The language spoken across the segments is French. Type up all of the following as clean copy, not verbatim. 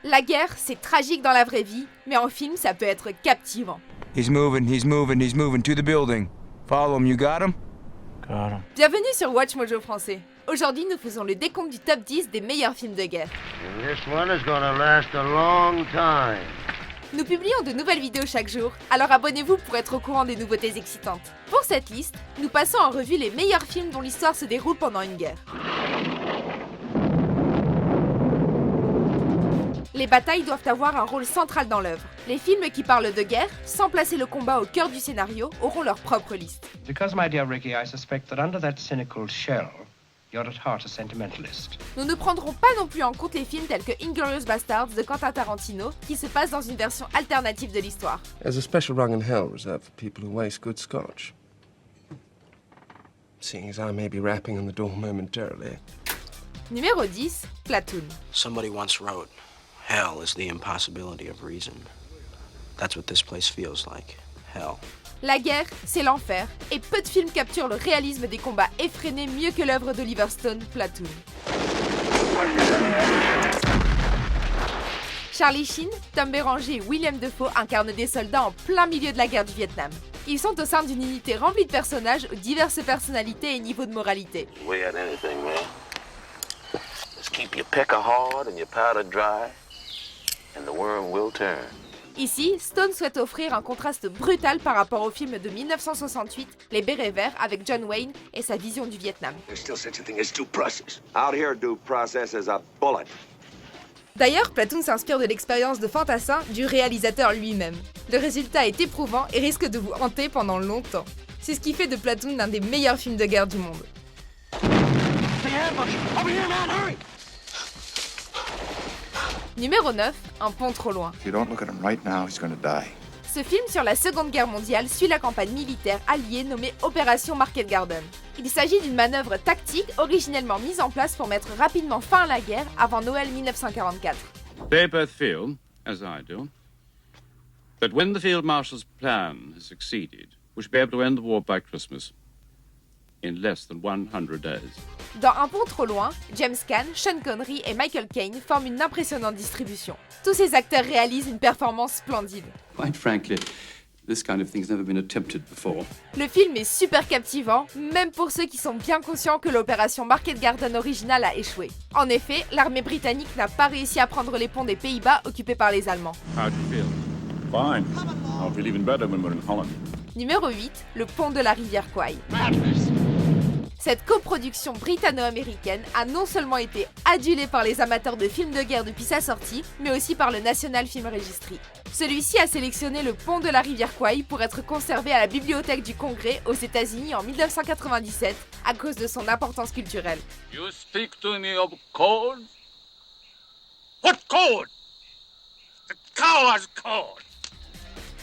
La guerre, c'est tragique dans la vraie vie, mais en film, ça peut être captivant. He's moving to the building. Follow him, you got him? Got him. Bienvenue sur Watch Mojo français. Aujourd'hui, nous faisons le décompte du top 10 des meilleurs films de guerre. And this one is gonna last a long time. Nous publions de nouvelles vidéos chaque jour, alors abonnez-vous pour être au courant des nouveautés excitantes. Pour cette liste, nous passons en revue les meilleurs films dont l'histoire se déroule pendant une guerre. Les batailles doivent avoir un rôle central dans l'œuvre. Les films qui parlent de guerre, sans placer le combat au cœur du scénario, auront leur propre liste. Because, my dear Ricky, I suspect that under that cynical shell, you're at heart a sentimentalist. Nous ne prendrons pas non plus en compte les films tels que Inglourious Basterds de Quentin Tarantino, qui se passe dans une version alternative de l'histoire. There's a special rung in hell reserved for people who waste good scotch. Seeing as I may be rapping on the door momentarily. Numéro 10, Platoon. Somebody once wrote, "Hell is the impossibility of reason." That's what this place feels like. Hell. La guerre, c'est l'enfer, et peu de films capturent le réalisme des combats effrénés mieux que l'œuvre d'Oliver Stone, Platoon. Charlie Sheen, Tom Berenger et William Dafoe incarnent des soldats en plein milieu de la guerre du Vietnam. Ils sont au sein d'une unité remplie de personnages aux diverses personnalités et niveaux de moralité. We had anything, man. Just keep your pecker hard and your powder dry, and the worm will turn. Ici, Stone souhaite offrir un contraste brutal par rapport au film de 1968, Les Bérets Verts, avec John Wayne et sa vision du Vietnam. There's still such a thing as due process. Out here, due process is a bullet. D'ailleurs, Platoon s'inspire de l'expérience de fantassin du réalisateur lui-même. Le résultat est éprouvant et risque de vous hanter pendant longtemps. C'est ce qui fait de Platoon l'un des meilleurs films de guerre du monde. Numéro 9, Un pont trop loin. If you don't look at him right now, he's gonna die. Ce film sur la Seconde Guerre mondiale suit la campagne militaire alliée nommée Opération Market Garden. Il s'agit d'une manœuvre tactique originellement mise en place pour mettre rapidement fin à la guerre avant Noël 1944. They both feel, as I do, that when the Field Marshal's plan has succeeded, we should be able to end the war by Christmas. In less than 100 days. Dans Un pont trop loin, James Caan, Sean Connery et Michael Caine forment une impressionnante distribution. Tous ces acteurs réalisent une performance splendide. Quite frankly, this kind of thing's never been attempted before. Le film est super captivant, même pour ceux qui sont bien conscients que l'opération Market Garden originale a échoué. En effet, l'armée britannique n'a pas réussi à prendre les ponts des Pays-Bas occupés par les Allemands. How do you feel? Fine. I'll feel even better when we're in Holland. Numéro 8, Le pont de la rivière Kwai. Cette coproduction britanno-américaine a non seulement été adulée par les amateurs de films de guerre depuis sa sortie, mais aussi par le National Film Registry. Celui-ci a sélectionné le pont de la rivière Kwai pour être conservé à la Bibliothèque du Congrès aux États-Unis en 1997 à cause de son importance culturelle. You speak to me of code? What code? The coward's code!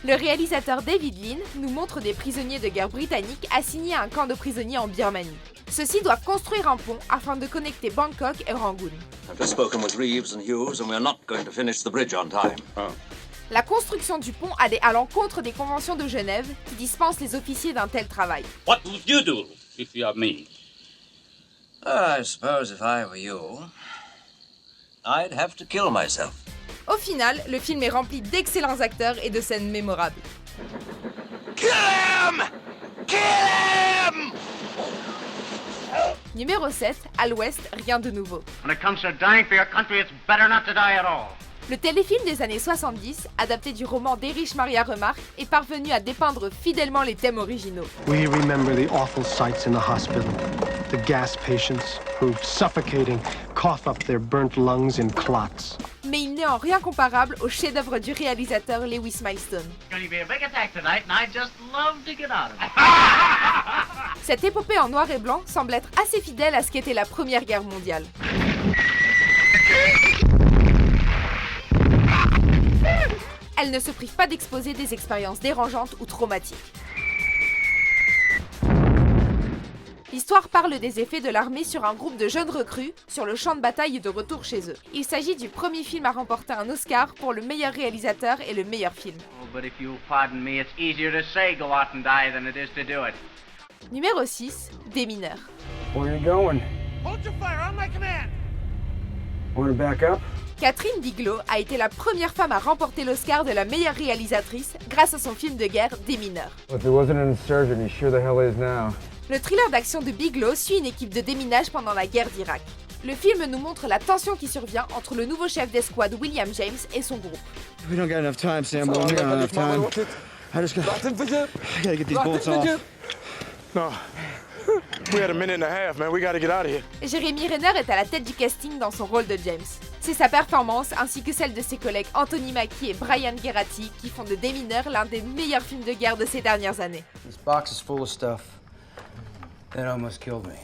Le réalisateur David Lean nous montre des prisonniers de guerre britanniques assignés à un camp de prisonniers en Birmanie. Ceux-ci doivent construire un pont afin de connecter Bangkok et Rangoon. I've just spoken with Reeves and Hughes, and we're not going to finish the bridge on time. La construction du pont allait à l'encontre des conventions de Genève qui dispensent les officiers d'un tel travail. What would you do if you are me? I suppose if I were you, I'd have to kill myself. Au final, le film est rempli d'excellents acteurs et de scènes mémorables. Kill him! Kill him! Numéro 7, À l'Ouest, rien de nouveau. When it comes to dying for your country, it's better not to die at all. Le téléfilm des années 70, adapté du roman d'Erich Maria Remarque, est parvenu à dépeindre fidèlement les thèmes originaux. We remember the awful sights in the hospital. The gas patients who, suffocating, cough up their burnt lungs in clots. Mais il n'est en rien comparable au chef-d'œuvre du réalisateur Lewis Milestone. Cette épopée en noir et blanc semble être assez fidèle à ce qu'était la Première Guerre mondiale. Elle ne se prive pas d'exposer des expériences dérangeantes ou traumatiques. L'histoire parle des effets de l'armée sur un groupe de jeunes recrues sur le champ de bataille et de retour chez eux. Il s'agit du premier film à remporter un Oscar pour le meilleur réalisateur et le meilleur film. Numéro 6, Des mineurs. Where are you going? Hold your fire, on my command. Want to back up? Catherine Bigelow a été la première femme à remporter l'Oscar de la meilleure réalisatrice grâce à son film de guerre Des mineurs. If he wasn't an insurgent, he sure the hell is now. Le thriller d'action de Bigelow suit une équipe de déminage pendant la guerre d'Irak. Le film nous montre la tension qui survient entre le nouveau chef d'escouade William James et son groupe. We don't got enough time, Sam. We don't got enough time. I gotta get these bolts off. No. We had a minute and a half, man. We gotta get out of here. Jeremy Renner est à la tête du casting dans son rôle de James. C'est sa performance ainsi que celle de ses collègues Anthony Mackie et Brian Geraghty qui font de Des mineurs l'un des meilleurs films de guerre de ces dernières années. This box is full of stuff that almost killed me.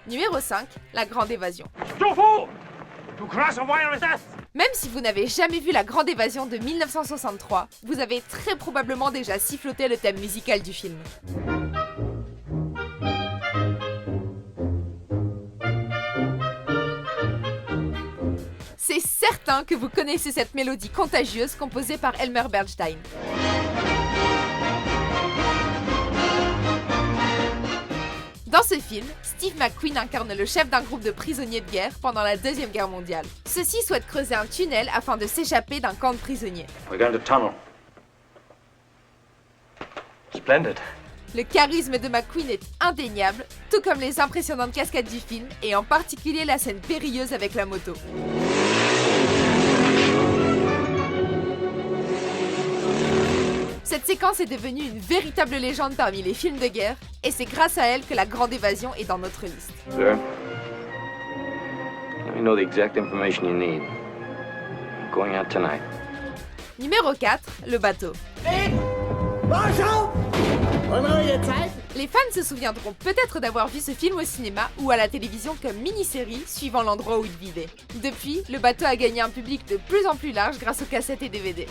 Numéro 5, La Grande Évasion. Même si vous n'avez jamais vu La Grande Évasion de 1963, vous avez très probablement déjà siffloté le thème musical du film. C'est certain que vous connaissez cette mélodie contagieuse composée par Elmer Bernstein. Dans ce film, Steve McQueen incarne le chef d'un groupe de prisonniers de guerre pendant la Deuxième Guerre mondiale. Ceux-ci souhaitent creuser un tunnel afin de s'échapper d'un camp de prisonniers. We're going to tunnel. Splendid. Le charisme de McQueen est indéniable, tout comme les impressionnantes cascades du film, et en particulier la scène périlleuse avec la moto. Cette séquence est devenue une véritable légende parmi les films de guerre, et c'est grâce à elle que La Grande Évasion est dans notre liste. Sir, let me know the exact information you need. I'm going out tonight. Numéro 4, Le bateau. Les fans se souviendront peut-être d'avoir vu ce film au cinéma ou à la télévision comme mini-série suivant l'endroit où ils vivaient. Depuis, Le bateau a gagné un public de plus en plus large grâce aux cassettes et DVD.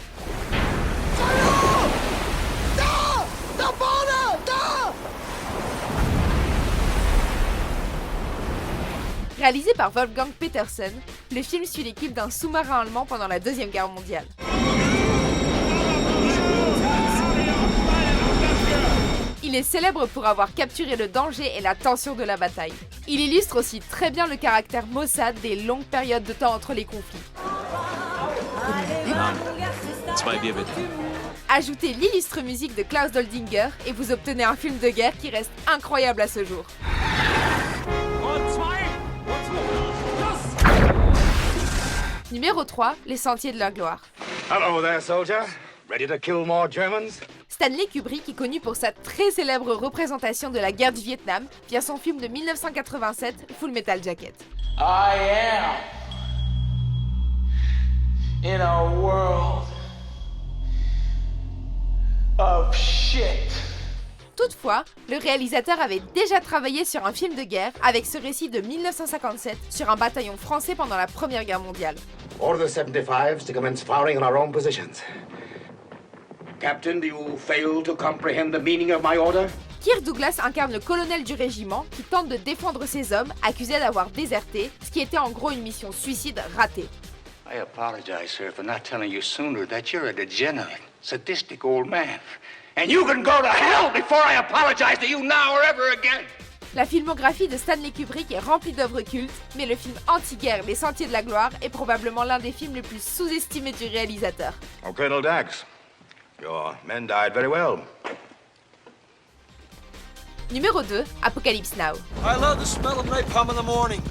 Réalisé par Wolfgang Petersen, le film suit l'équipe d'un sous-marin allemand pendant la Deuxième Guerre mondiale. Il est célèbre pour avoir capturé le danger et la tension de la bataille. Il illustre aussi très bien le caractère maussade des longues périodes de temps entre les conflits. Ajoutez l'illustre musique de Klaus Doldinger et vous obtenez un film de guerre qui reste incroyable à ce jour. Numéro 3, Les Sentiers de la Gloire. Hello there, soldier. Ready to kill more Germans? Stanley Kubrick est connu pour sa très célèbre représentation de la guerre du Vietnam via son film de 1987, Full Metal Jacket. I am in a world of shit. Toutefois, le réalisateur avait déjà travaillé sur un film de guerre avec ce récit de 1957 sur un bataillon français pendant la Première Guerre mondiale. Order the 75s to commence firing on our own positions. Captain, do you fail to comprehend the meaning of my order? Kirk Douglas incarne le colonel du régiment qui tente de défendre ses hommes accusés d'avoir déserté, ce qui était en gros une mission suicide ratée. I apologize, sir, for not telling you sooner that you're a degenerate, sadistic old man. And you can go to hell before I apologize to you now or ever again. La filmographie de Stanley Kubrick est remplie d'œuvres cultes, mais le film anti-guerre Les Sentiers de la Gloire est probablement l'un des films les plus sous-estimés du réalisateur. Oh, Colonel Dax, your men died very well. Numéro 2, Apocalypse Now. I love the smell of napalm in the morning.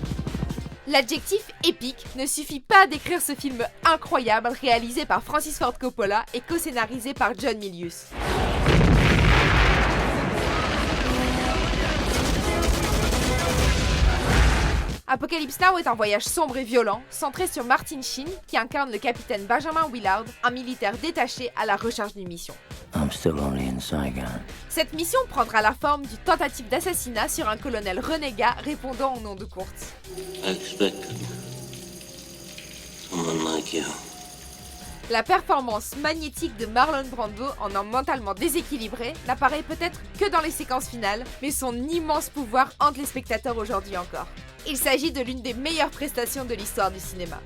L'adjectif épique ne suffit pas à décrire ce film incroyable réalisé par Francis Ford Coppola et co-scénarisé par John Milius. Apocalypse Now est un voyage sombre et violent, centré sur Martin Sheen, qui incarne le capitaine Benjamin Willard, un militaire détaché à la recherche d'une mission. I'm still only in Saigon. Cette mission prendra la forme d'une tentative d'assassinat sur un colonel renégat répondant au nom de Kurtz. I expected someone like you. La performance magnétique de Marlon Brando en homme mentalement déséquilibré n'apparaît peut-être que dans les séquences finales, mais son immense pouvoir hante les spectateurs aujourd'hui encore. Il s'agit de l'une des meilleures prestations de l'histoire du cinéma.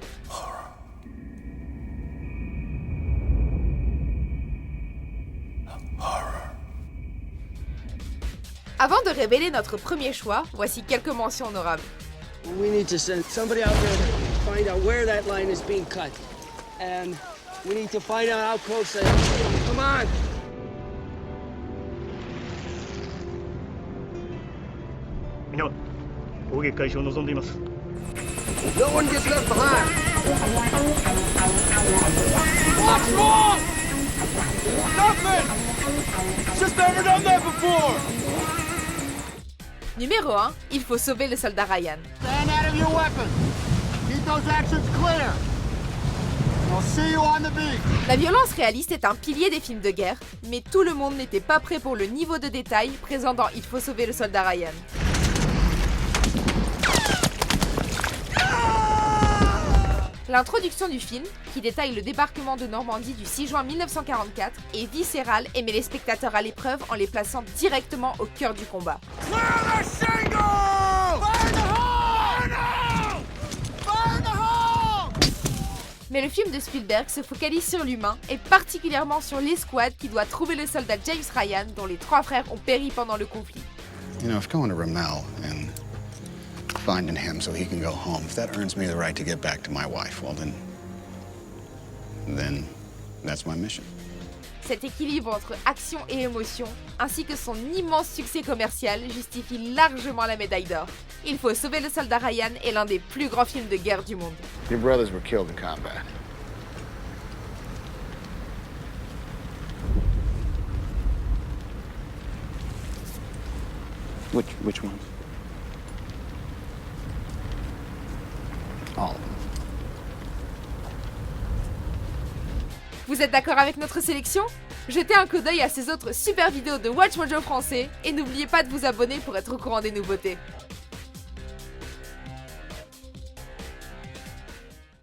Avant de révéler notre premier choix, voici quelques mentions honorables. We need to send somebody out there to find out where that line is being cut. And we need to find out how close they are. Come on! No one gets left behind! What's wrong? Nothing! Just never done that before! Numéro 1, il faut sauver le soldat Ryan. Stand out of your weapons. Keep those actions clear. I'll see you on the beach. La violence réaliste est un pilier des films de guerre, mais tout le monde n'était pas prêt pour le niveau de détail présent dans Il faut sauver le soldat Ryan. L'introduction du film, qui détaille le débarquement de Normandie du 6 juin 1944, est viscérale et met les spectateurs à l'épreuve en les plaçant directement au cœur du combat. Mais le film de Spielberg se focalise sur l'humain et particulièrement sur l'escouade qui doit trouver le soldat James Ryan dont les 3 frères ont péri pendant le conflit. You know, if going to Ramelle and finding him so he can go home, if that earns me the right to get back to my wife, well then that's my mission. Cet équilibre entre action et émotion, ainsi que son immense succès commercial, justifie largement la médaille d'or. Il faut sauver le soldat Ryan est l'un des plus grands films de guerre du monde. Your brothers were killed in combat. Which ones? All of them. Vous êtes d'accord avec notre sélection? Jetez un coup d'œil à ces autres super vidéos de Watch Mojo français et n'oubliez pas de vous abonner pour être au courant des nouveautés.